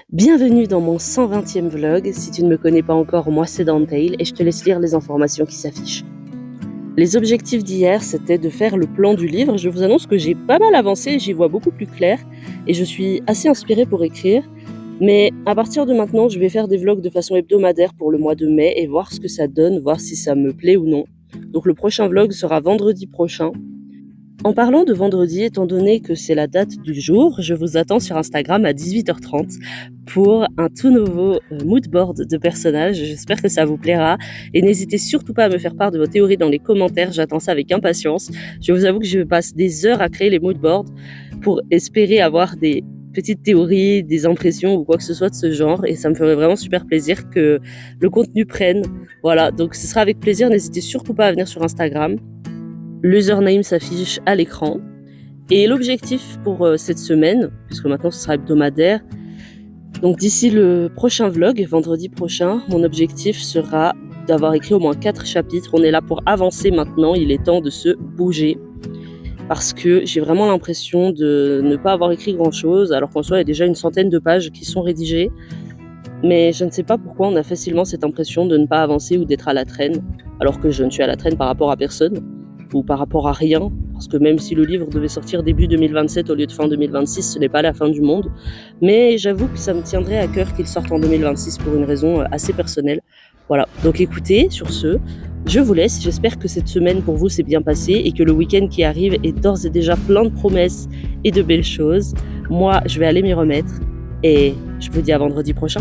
Bienvenue dans mon 120e vlog. Si tu ne me connais pas encore, moi c'est Dantale et je te laisse lire les informations qui s'affichent. Les objectifs d'hier, c'était de faire le plan du livre. Je vous annonce que j'ai pas mal avancé, j'y vois beaucoup plus clair et je suis assez inspirée pour écrire. Mais à partir de maintenant, je vais faire des vlogs de façon hebdomadaire pour le mois de mai et voir ce que ça donne, voir si ça me plaît ou non. Donc le prochain vlog sera vendredi prochain. En parlant de vendredi, étant donné que c'est la date du jour, je vous attends sur Instagram à 18h30 pour un tout nouveau mood board de personnages. J'espère que ça vous plaira et n'hésitez surtout pas à me faire part de vos théories dans les commentaires, j'attends ça avec impatience. Je vous avoue que je passe des heures à créer les mood boards pour espérer avoir des petites théories, des impressions ou quoi que ce soit de ce genre et ça me ferait vraiment super plaisir que le contenu prenne. Voilà, donc ce sera avec plaisir, n'hésitez surtout pas à venir sur Instagram. L'username s'affiche à l'écran. Et l'objectif pour cette semaine, puisque maintenant ce sera hebdomadaire, donc d'ici le prochain vlog, vendredi prochain, mon objectif sera d'avoir écrit au moins 4 chapitres. On est là pour avancer maintenant, il est temps de se bouger. Parce que j'ai vraiment l'impression de ne pas avoir écrit grand-chose, alors qu'en soi il y a déjà une centaine de pages qui sont rédigées. Mais je ne sais pas pourquoi on a facilement cette impression de ne pas avancer ou d'être à la traîne, alors que je ne suis à la traîne par rapport à personne. Ou par rapport à rien, parce que même si le livre devait sortir début 2027 au lieu de fin 2026, ce n'est pas la fin du monde. Mais j'avoue que ça me tiendrait à cœur qu'il sorte en 2026 pour une raison assez personnelle. Voilà, donc écoutez, sur ce, je vous laisse. J'espère que cette semaine pour vous s'est bien passée et que le week-end qui arrive est d'ores et déjà plein de promesses et de belles choses. Moi, je vais aller m'y remettre et je vous dis à vendredi prochain.